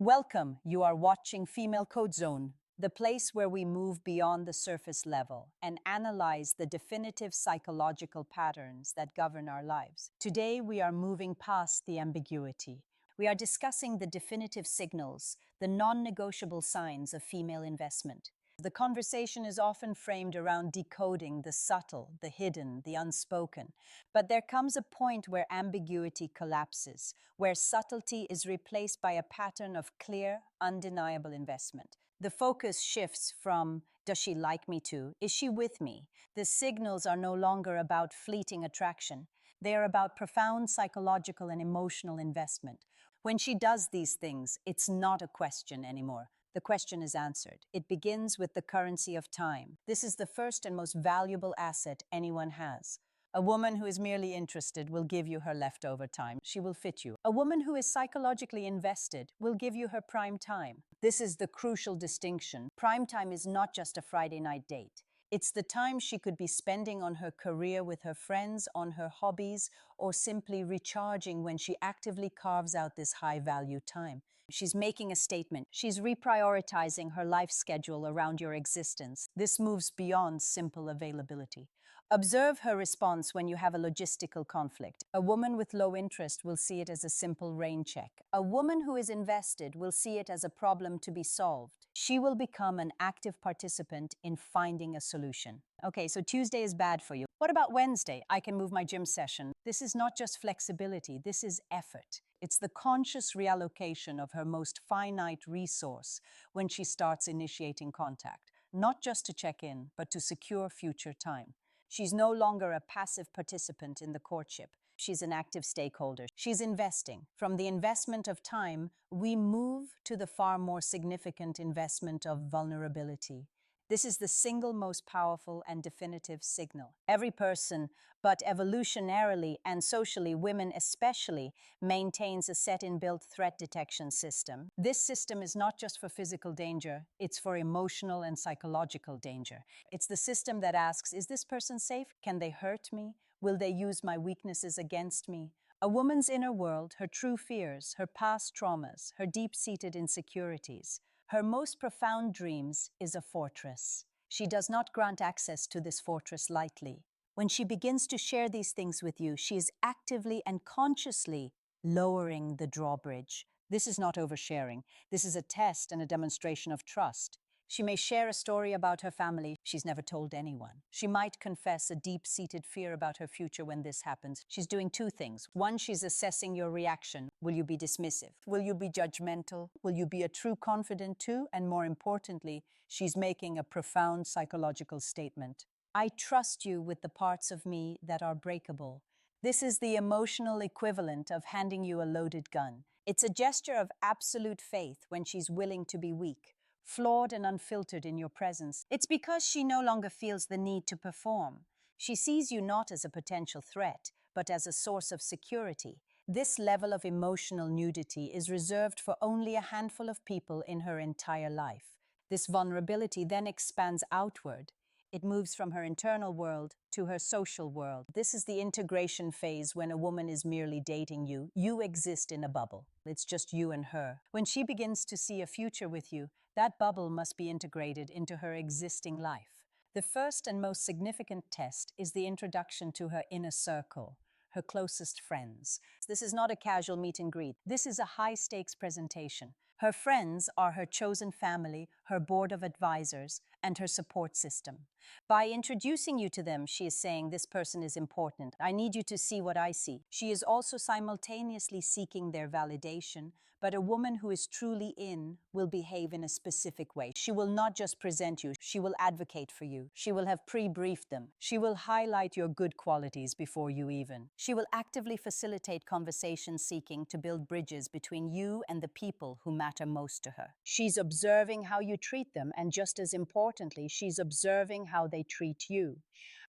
Welcome, you are watching Female Code Zone, the place where we move beyond the surface level and analyze the definitive psychological patterns that govern our lives. Today, we are moving past the ambiguity. We are discussing the definitive signals, the non-negotiable signs of female investment. The conversation is often framed around decoding the subtle, the hidden, the unspoken. But there comes a point where ambiguity collapses, where subtlety is replaced by a pattern of clear, undeniable investment. The focus shifts from, does she like me to, is she with me? The signals are no longer about fleeting attraction. They are about profound psychological and emotional investment. When she does these things, it's not a question anymore. The question is answered. It begins with the currency of time. This is the first and most valuable asset anyone has. A woman who is merely interested will give you her leftover time. She will fit you. A woman who is psychologically invested will give you her prime time. This is the crucial distinction. Prime time is not just a Friday night date. It's the time she could be spending on her career with her friends, on her hobbies, or simply recharging when she actively carves out this high-value time. She's making a statement. She's reprioritizing her life schedule around your existence. This moves beyond simple availability. Observe her response when you have a logistical conflict. A woman with low interest will see it as a simple rain check. A woman who is invested will see it as a problem to be solved. She will become an active participant in finding a solution. Okay, so Tuesday is bad for you. What about Wednesday? I can move my gym session. This is not just flexibility, this is effort. It's the conscious reallocation of her most finite resource when she starts initiating contact, not just to check in, but to secure future time. She's no longer a passive participant in the courtship. She's an active stakeholder. She's investing. From the investment of time, we move to the far more significant investment of vulnerability. This is the single most powerful and definitive signal. Every person, but evolutionarily and socially, women especially, maintains a set inbuilt threat detection system. This system is not just for physical danger, it's for emotional and psychological danger. It's the system that asks, is this person safe? Can they hurt me? Will they use my weaknesses against me? A woman's inner world, her true fears, her past traumas, her deep-seated insecurities, her most profound dreams is a fortress. She does not grant access to this fortress lightly. When she begins to share these things with you, she is actively and consciously lowering the drawbridge. This is not oversharing. This is a test and a demonstration of trust. She may share a story about her family she's never told anyone. She might confess a deep-seated fear about her future when this happens. She's doing two things. One, she's assessing your reaction. Will you be dismissive? Will you be judgmental? Will you be a true confidant too? And more importantly, she's making a profound psychological statement. I trust you with the parts of me that are breakable. This is the emotional equivalent of handing you a loaded gun. It's a gesture of absolute faith when she's willing to be weak, flawed and unfiltered in your presence. It's because she no longer feels the need to perform. She sees you not as a potential threat, but as a source of security. This level of emotional nudity is reserved for only a handful of people in her entire life. This vulnerability then expands outward. It moves from her internal world to her social world. This is the integration phase when a woman is merely dating you. You exist in a bubble. It's just you and her. When she begins to see a future with you, that bubble must be integrated into her existing life. The first and most significant test is the introduction to her inner circle, her closest friends. This is not a casual meet and greet. This is a high-stakes presentation. Her friends are her chosen family, her board of advisors, and her support system. By introducing you to them, she is saying, this person is important. I need you to see what I see. She is also simultaneously seeking their validation, but a woman who is truly in will behave in a specific way. She will not just present you, she will advocate for you. She will have pre-briefed them. She will highlight your good qualities before you even. She will actively facilitate conversations seeking to build bridges between you and the people who matter most to her. She's observing how you treat them, and just as importantly, she's observing how they treat you.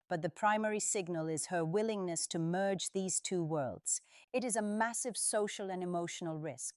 But the primary signal is her willingness to merge these two worlds. It is a massive social and emotional risk.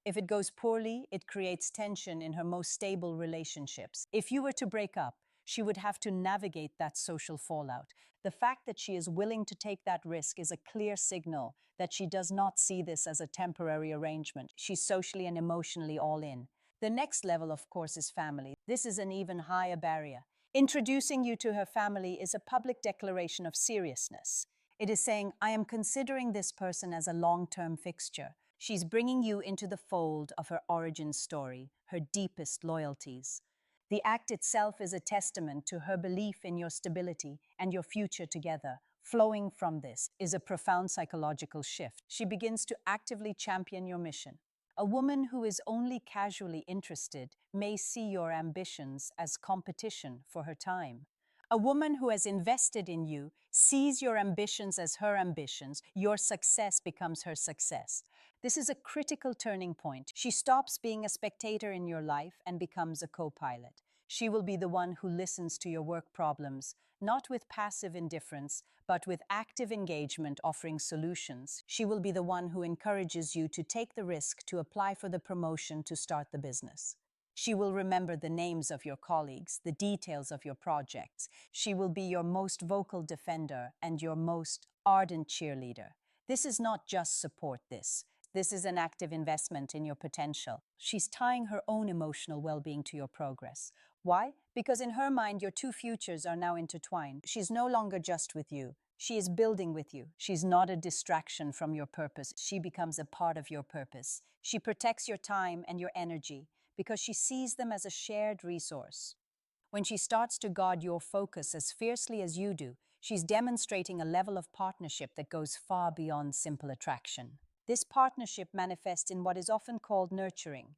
If it goes poorly, it creates tension in her most stable relationships. If you were to break up, She would have to navigate that social fallout. The fact that she is willing to take that risk is a clear signal that she does not see this as a temporary arrangement. She's socially and emotionally all in. The next level, of course, is family. This is an even higher barrier. Introducing you to her family is a public declaration of seriousness. It is saying, I am considering this person as a long-term fixture. She's bringing you into the fold of her origin story, her deepest loyalties. The act itself is a testament to her belief in your stability and your future together. Flowing from this is a profound psychological shift. She begins to actively champion your mission. A woman who is only casually interested may see your ambitions as competition for her time. A woman who has invested in you sees your ambitions as her ambitions. Your success becomes her success. This is a critical turning point. She stops being a spectator in your life and becomes a co-pilot. She will be the one who listens to your work problems, not with passive indifference, but with active engagement offering solutions. She will be the one who encourages you to take the risk to apply for the promotion to start the business. She will remember the names of your colleagues, the details of your projects. She will be your most vocal defender and your most ardent cheerleader. This is not just support this. This is an active investment in your potential. She's tying her own emotional well-being to your progress. Why? Because in her mind, your two futures are now intertwined. She's no longer just with you. She is building with you. She's not a distraction from your purpose. She becomes a part of your purpose. She protects your time and your energy because she sees them as a shared resource. When she starts to guard your focus as fiercely as you do, she's demonstrating a level of partnership that goes far beyond simple attraction. This partnership manifests in what is often called nurturing.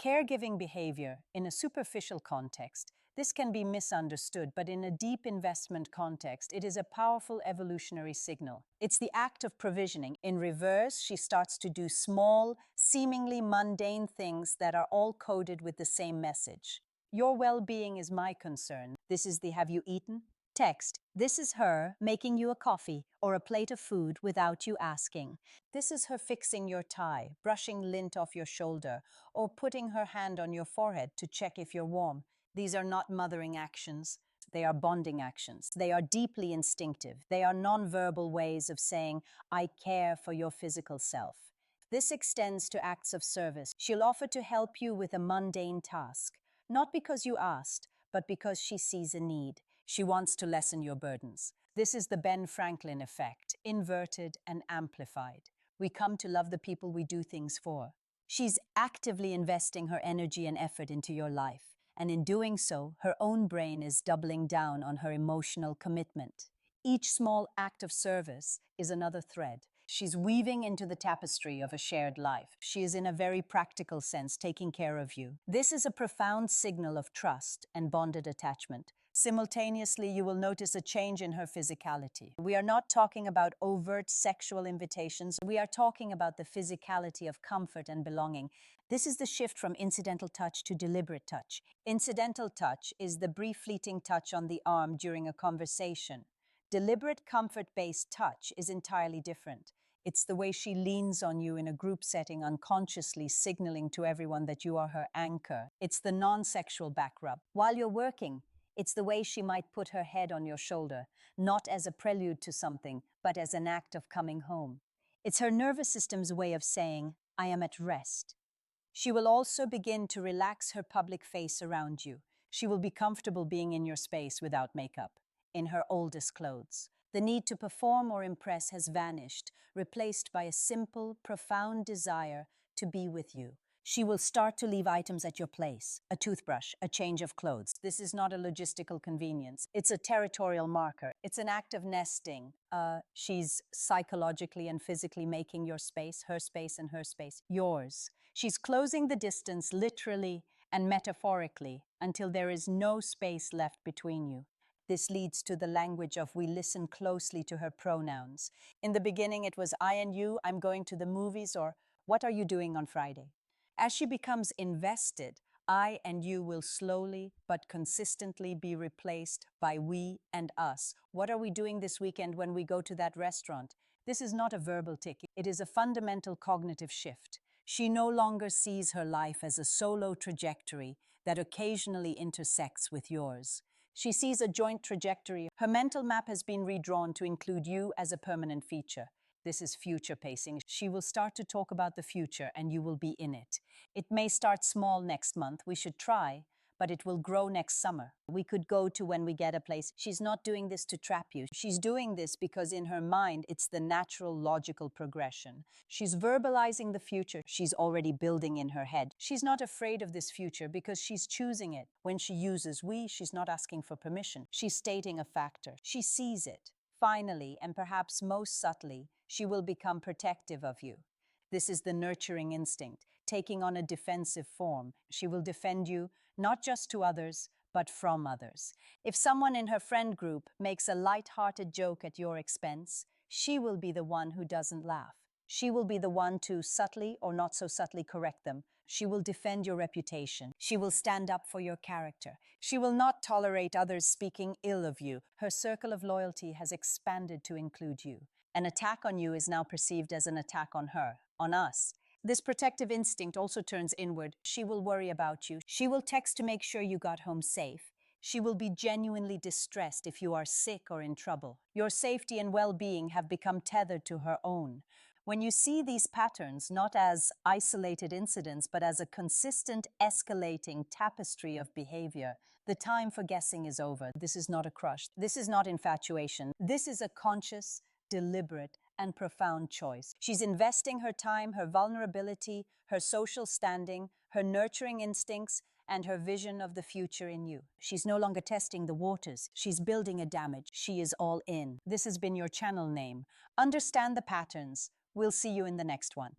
Caregiving behavior in a superficial context, this can be misunderstood, but in a deep investment context, it is a powerful evolutionary signal. It's the act of provisioning. In reverse, she starts to do small, seemingly mundane things that are all coded with the same message. Your well-being is my concern. This is the have you eaten? Text. This is her making you a coffee or a plate of food without you asking. This is her fixing your tie, brushing lint off your shoulder, or putting her hand on your forehead to check if you're warm. These are not mothering actions. They are bonding actions. They are deeply instinctive. They are nonverbal ways of saying, I care for your physical self. This extends to acts of service. She'll offer to help you with a mundane task, not because you asked, but because she sees a need. She wants to lessen your burdens. This is the Ben Franklin effect, inverted and amplified. We come to love the people we do things for. She's actively investing her energy and effort into your life, and in doing so, her own brain is doubling down on her emotional commitment. Each small act of service is another thread. She's weaving into the tapestry of a shared life. She is in a very practical sense taking care of you. This is a profound signal of trust and bonded attachment. Simultaneously, you will notice a change in her physicality. We are not talking about overt sexual invitations. We are talking about the physicality of comfort and belonging. This is the shift from incidental touch to deliberate touch. Incidental touch is the brief fleeting touch on the arm during a conversation. Deliberate comfort-based touch is entirely different. It's the way she leans on you in a group setting, unconsciously signaling to everyone that you are her anchor. It's the non-sexual back rub. While you're working, it's the way she might put her head on your shoulder, not as a prelude to something, but as an act of coming home. It's her nervous system's way of saying, I am at rest. She will also begin to relax her public face around you. She will be comfortable being in your space without makeup, in her oldest clothes. The need to perform or impress has vanished, replaced by a simple, profound desire to be with you. She will start to leave items at your place, a toothbrush, a change of clothes. This is not a logistical convenience. It's a territorial marker. It's an act of nesting. She's psychologically and physically making your space, her space and her space, yours. She's closing the distance literally and metaphorically until there is no space left between you. This leads to the language of we listen closely to her pronouns. In the beginning, it was I and you, I'm going to the movies, or what are you doing on Friday? As she becomes invested, I and you will slowly but consistently be replaced by we and us. What are we doing this weekend when we go to that restaurant? This is not a verbal tick. It is a fundamental cognitive shift. She no longer sees her life as a solo trajectory that occasionally intersects with yours. She sees a joint trajectory. Her mental map has been redrawn to include you as a permanent feature. This is future pacing. She will start to talk about the future and you will be in it. It may start small next month. We should try, but it will grow next summer. We could go to when we get a place. She's not doing this to trap you. She's doing this because in her mind, it's the natural, logical progression. She's verbalizing the future she's already building in her head. She's not afraid of this future because she's choosing it. When she uses we, she's not asking for permission. She's stating a factor. She sees it. Finally, and perhaps most subtly, she will become protective of you. This is the nurturing instinct, taking on a defensive form. She will defend you, not just to others, but from others. If someone in her friend group makes a light-hearted joke at your expense, she will be the one who doesn't laugh. She will be the one to subtly or not so subtly correct them. She will defend your reputation. She will stand up for your character. She will not tolerate others speaking ill of you. Her circle of loyalty has expanded to include you. An attack on you is now perceived as an attack on her, on us. This protective instinct also turns inward. She will worry about you. She will text to make sure you got home safe. She will be genuinely distressed if you are sick or in trouble. Your safety and well-being have become tethered to her own. When you see these patterns not as isolated incidents, but as a consistent, escalating tapestry of behavior, the time for guessing is over. This is not a crush. This is not infatuation. This is a conscious, deliberate, and profound choice. She's investing her time, her vulnerability, her social standing, her nurturing instincts, and her vision of the future in you. She's no longer testing the waters. She's building a damage. She is all in. This has been your channel name. Understand the patterns. We'll see you in the next one.